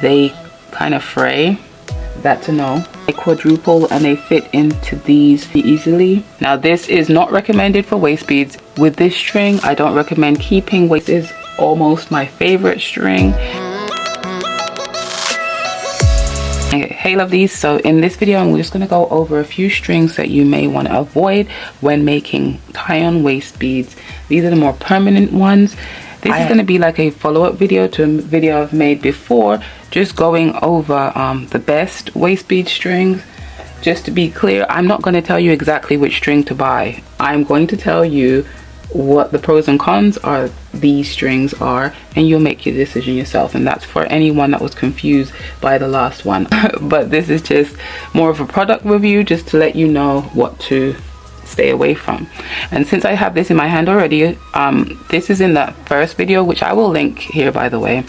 they kind of fray. That to know. They quadruple and they fit into these easily. Now this is not recommended for waist beads. With this string, I don't recommend keeping. Waist is almost my favorite string. Hey lovelies, so in this video I'm just going to go over a few strings that you may want to avoid when making tie-on waist beads. These are the more permanent ones. This is going to be like a follow-up video to a video I've made before, just going over the best waist bead strings. Just to be clear, I'm not going to tell you exactly which string to buy. I'm going to tell you what the pros and cons are these strings are, and you'll make your decision yourself. And that's for anyone that was confused by the last one. But this is just more of a product review, just to let you know what to stay away from. And since I have this in my hand already, this is in the first video, which I will link here, by the way.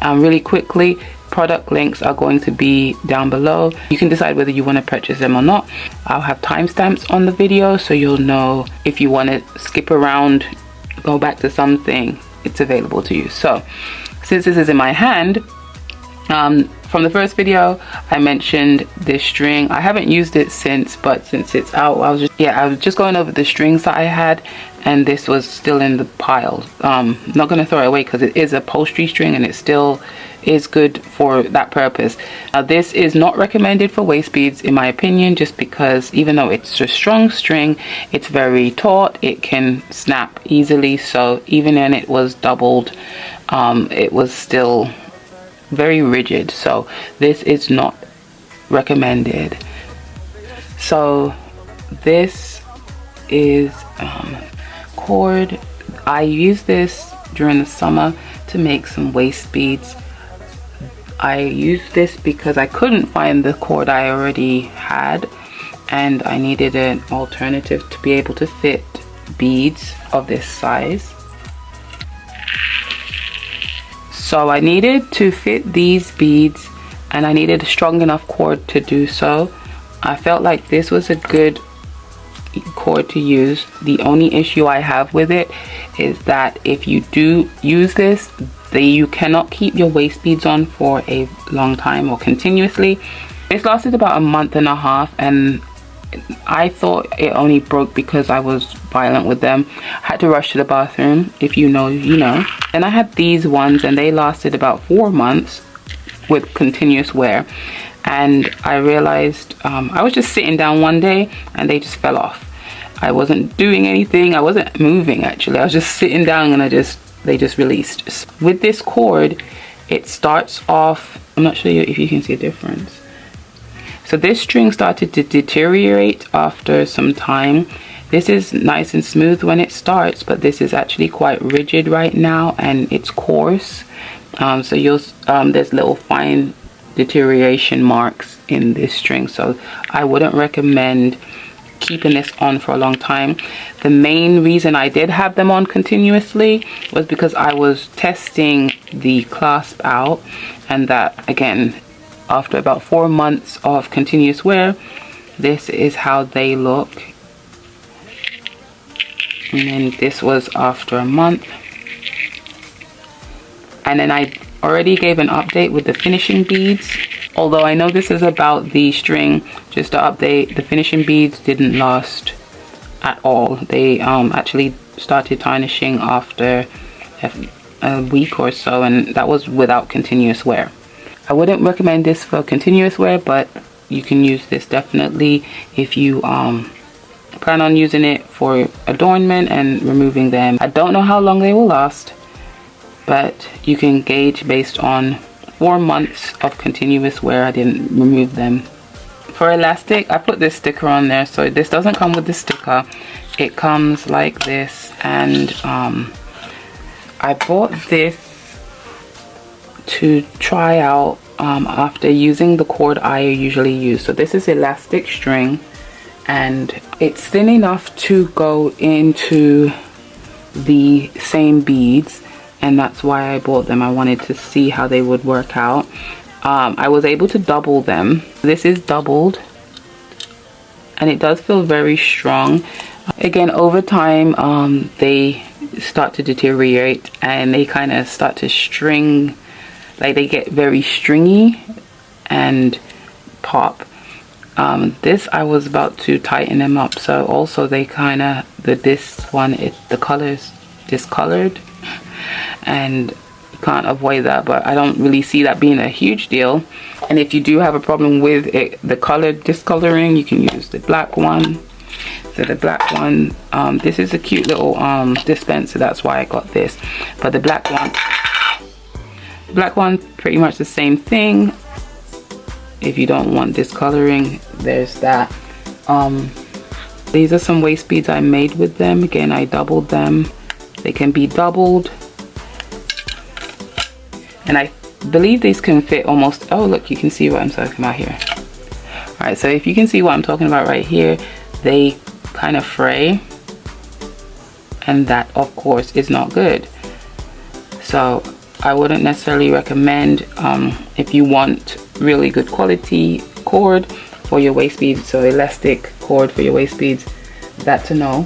Really quickly, product links are going to be down below. You can decide whether you want to purchase them or not. I'll have timestamps on the video, so you'll know if you want to skip around, go back to something, it's available to you. So since this is in my hand, from the first video I mentioned this string. I haven't used it since, but since it's out, I was just going over the strings that I had, and this was still in the pile. Not going to throw it away because it is a upholstery string and it still is good for that purpose. Now this is not recommended for waist beads in my opinion, just because even though it's a strong string, it's very taut, it can snap easily. So even when it was doubled, it was still very rigid, so this is not recommended. So this is cord. I use this during the summer to make some waist beads. I used this because I couldn't find the cord I already had, and I needed an alternative to be able to fit beads of this size. So I needed to fit these beads, and I needed a strong enough cord to do so. I felt like this was a good cord to use. The only issue I have with it is that if you do use this, you cannot keep your waist beads on for a long time or continuously. This lasted about a month and a half, and I thought it only broke because I was violent with them. I had to rush to the bathroom. If you know, you know. And I had these ones, and they lasted about 4 months with continuous wear. And I realized I was just sitting down one day and they just fell off. I wasn't doing anything. I wasn't moving actually. I was just sitting down and they just released. With this cord, it starts off, I'm not sure if you can see a difference. So this string started to deteriorate after some time. This is nice and smooth when it starts, but this is actually quite rigid right now, and it's coarse. So you'll there's little fine deterioration marks in this string. So I wouldn't recommend keeping this on for a long time. The main reason I did have them on continuously was because I was testing the clasp out, and that again, after about 4 months of continuous wear, this is how they look. And then this was after a month. And then I already gave an update with the finishing beads. Although I know this is about the string, just to update, the finishing beads didn't last at all. They actually started tarnishing after a week or so, and that was without continuous wear. I wouldn't recommend this for continuous wear, but you can use this definitely if you plan on using it for adornment and removing them. I don't know how long they will last, but you can gauge based on 4 months of continuous wear. I didn't remove them. For elastic, I put this sticker on there. So this doesn't come with the sticker. It comes like this, and I bought this to try out after using the cord I usually use. So this is elastic string, and it's thin enough to go into the same beads, and that's why I bought them. I wanted to see how they would work out. I was able to double them. This is doubled, and it does feel very strong. Again, over time they start to deteriorate, and they kind of start to string like they get very stringy and pop. This I was about to tighten them up, so also they kind of, this one, the color's discolored, and you can't avoid that, but I don't really see that being a huge deal. And if you do have a problem with it, the color discoloring, you can use the black one. So the black one, this is a cute little dispenser, that's why I got this. But the black one, pretty much the same thing. If you don't want discoloring, there's that. These are some waist beads I made with them. Again, I doubled them. They can be doubled, and I believe these can fit almost, oh look, you can see what I'm talking about here. All right, so if you can see what I'm talking about right here, they kind of fray, and that of course is not good. So I wouldn't necessarily recommend, if you want really good quality cord for your waist beads, so elastic cord for your waist beads, that's a no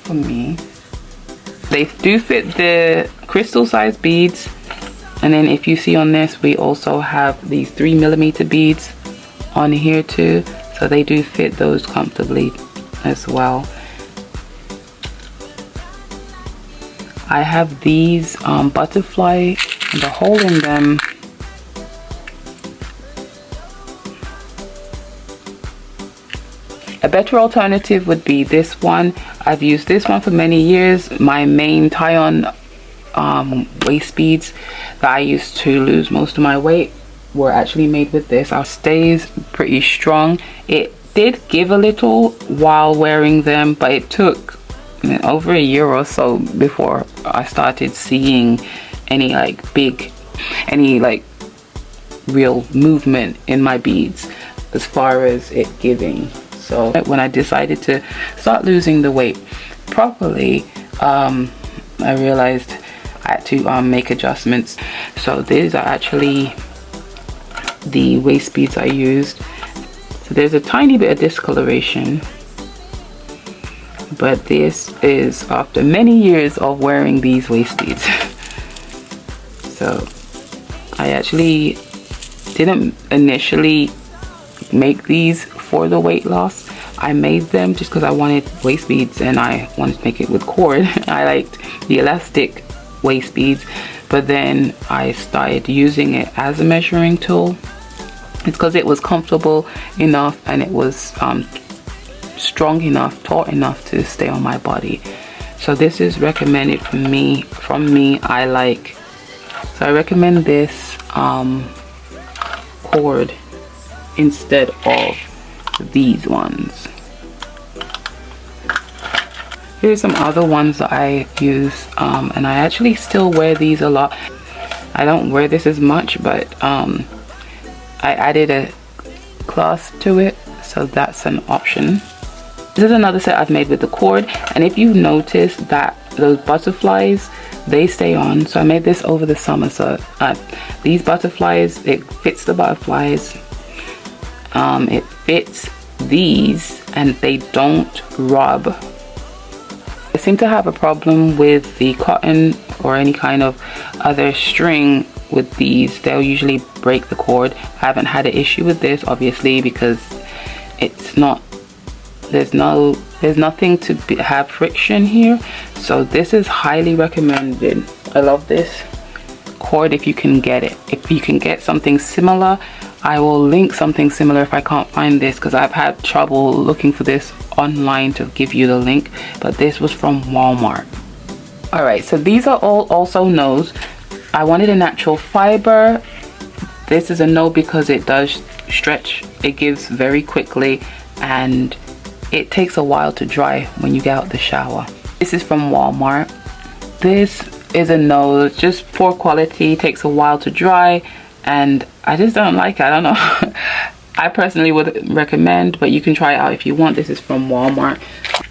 for me. They do fit the crystal size beads, and then if you see on this, we also have these 3mm beads on here too, so they do fit those comfortably as well. I have these butterfly, and the hole in them, a better alternative would be this one. I've used this one for many years. My main tie-on waist beads that I used to lose most of my weight were actually made with this. It stays pretty strong. It did give a little while wearing them, but it took over a year or so before I started seeing any real movement in my beads as far as it giving. So when I decided to start losing the weight properly, I realized I had to make adjustments. So these are actually the waist beads I used. So there's a tiny bit of discoloration, but this is after many years of wearing these waist beads. So I actually didn't initially make these for the weight loss. I made them just because I wanted waist beads and I wanted to make it with cord. I liked the elastic waist beads, but then I started using it as a measuring tool. It's because it was comfortable enough and it was strong enough, taut enough to stay on my body. So this is recommended from me. So I recommend this cord instead of these ones. Here's some other ones that I use, and I actually still wear these a lot. I don't wear this as much, but I added a clasp to it, so that's an option. This is another set I've made with the cord, and if you notice that those butterflies, they stay on. So I made this over the summer, so these butterflies, it fits the butterflies, it fits these, and they don't rub. I seem to have a problem with the cotton or any kind of other string with these. They'll usually break the cord. I haven't had an issue with this, obviously, because it's not, there's nothing to have friction here. So this is highly recommended. I love this cord if you can get it. If you can get something similar, I will link something similar if I can't find this, because I've had trouble looking for this online to give you the link, but this was from Walmart. All right, so these are all also no's. I wanted a natural fiber. This is a no because it does stretch. It gives very quickly and it takes a while to dry when you get out the shower. This is from Walmart. This is a no. It's just poor quality, takes a while to dry, and I just don't like it. I don't know. I personally would recommend, but you can try it out if you want. This is from Walmart.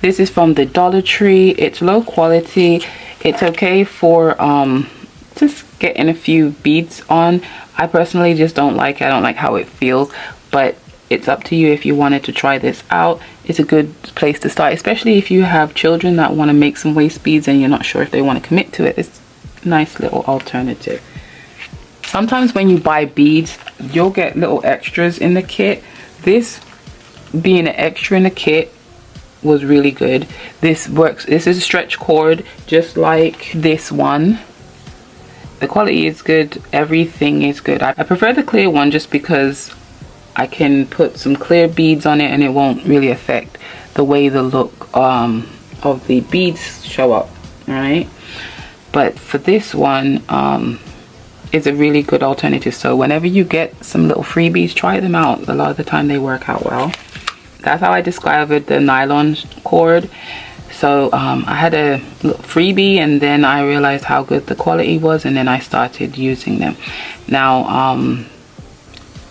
This is from the Dollar Tree. It's low quality. It's okay for just getting a few beads on. I personally just don't like it. I don't like how it feels, but it's up to you if you wanted to try this out. It's a good place to start, especially if you have children that want to make some waist beads and you're not sure if they want to commit to it. It's a nice little alternative. Sometimes when you buy beads, you'll get little extras in the kit. This being an extra in the kit was really good. This works. This is a stretch cord just like this one. The quality is good, everything is good. I prefer the clear one just because I can put some clear beads on it and it won't really affect the way the look of the beads show up, right? But for this one, it's a really good alternative. So whenever you get some little freebies, try them out. A lot of the time they work out well. That's how I discovered the nylon cord. So I had a little freebie and then I realized how good the quality was, and then I started using them. Now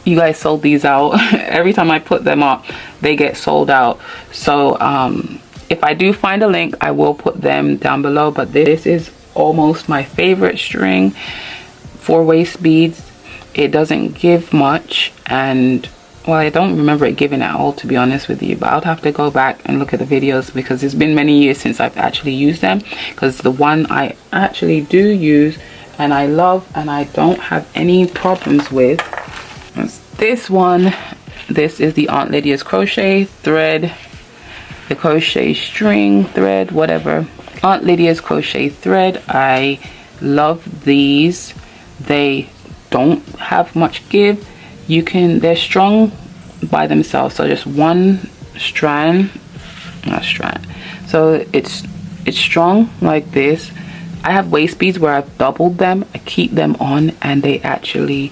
you guys sold these out. Every time I put them up they get sold out. So if I do find a link I will put them down below. But this is almost my favorite string for waist beads. It doesn't give much, and well, I don't remember it giving at all, to be honest with you, but I'll have to go back and look at the videos because it's been many years since I've actually used them. Because the one I actually do use and I love and I don't have any problems with is this one. This is the Aunt Lydia's crochet thread, the crochet string thread, whatever. Aunt Lydia's crochet thread. I love these. They don't have much give. They're strong by themselves, so just one strand, so it's strong like this. I have waist beads where I've doubled them. I keep them on and they actually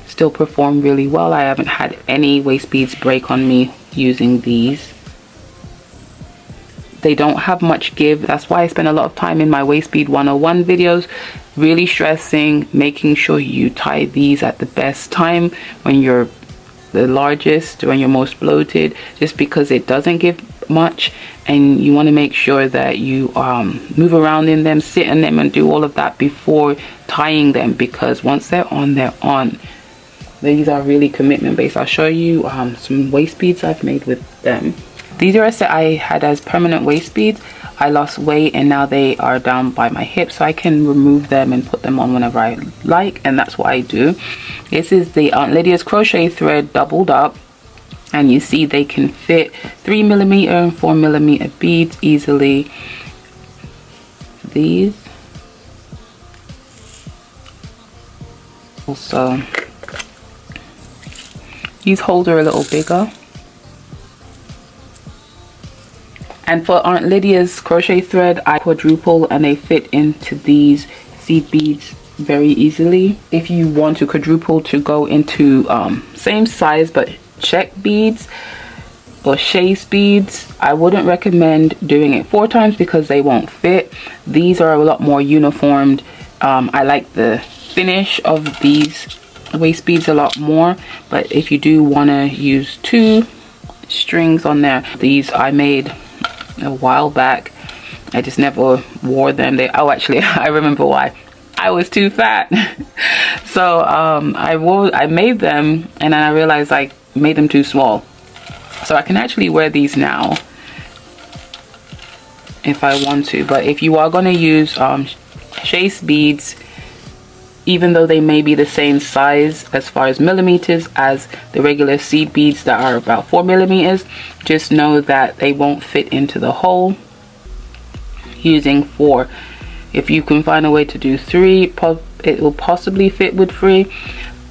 still perform really well. I haven't had any waist beads break on me using these. They don't have much give. That's why I spend a lot of time in my waist bead 101 videos really stressing, making sure you tie these at the best time when you're the largest, when you're most bloated, just because it doesn't give much, and you want to make sure that you move around in them, sit in them, and do all of that before tying them, because once they're on, they're on. These are really commitment based. I'll show you some waist beads I've made with them. These are a set I had as permanent waist beads. I lost weight and now they are down by my hips, so I can remove them and put them on whenever I like, and that's what I do. This is the Aunt Lydia's crochet thread doubled up, and you see they can fit 3mm and 4mm beads easily. These also, these holes are a little bigger. And for Aunt Lydia's crochet thread, I quadruple and they fit into these seed beads very easily. If you want to quadruple to go into same size but check beads or chase beads, I wouldn't recommend doing it 4 times because they won't fit. These are a lot more uniformed. I like the finish of these waist beads a lot more, but if you do want to use 2 strings on there, these I made a while back. I just never wore them. Actually I remember why. I was too fat. So I made them and then I realized I made them too small. So I can actually wear these now if I want to. But if you are going to use chase beads, even though they may be the same size as far as millimeters as the regular seed beads that are about 4mm, just know that they won't fit into the hole using 4. If you can find a way to do 3, it will possibly fit with 3.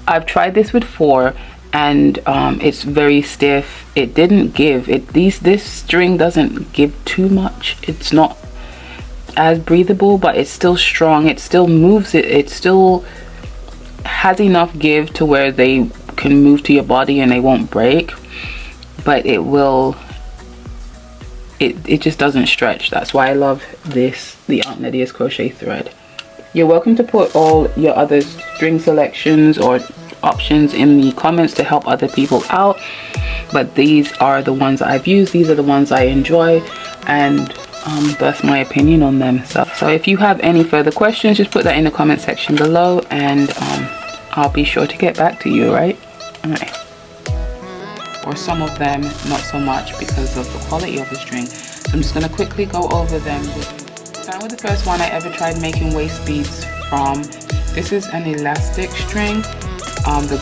I've tried this with 4 and it's very stiff. It didn't give. This string doesn't give too much. It's not as breathable, but it's still strong. It still moves. It still has enough give to where they can move to your body and they won't break, but it will, it just doesn't stretch. That's why I love this, the Aunt Lydia's crochet thread. You're welcome to put all your other string selections or options in the comments to help other people out, but these are the ones I've used. These are the ones I enjoy, and that's my opinion on them. So if you have any further questions, just put that in the comment section below, and I'll be sure to get back to you, right? Alright. Or some of them not so much because of the quality of the string. So I'm just going to quickly go over them. Starting with the first one I ever tried making waist beads from. This is an elastic string. The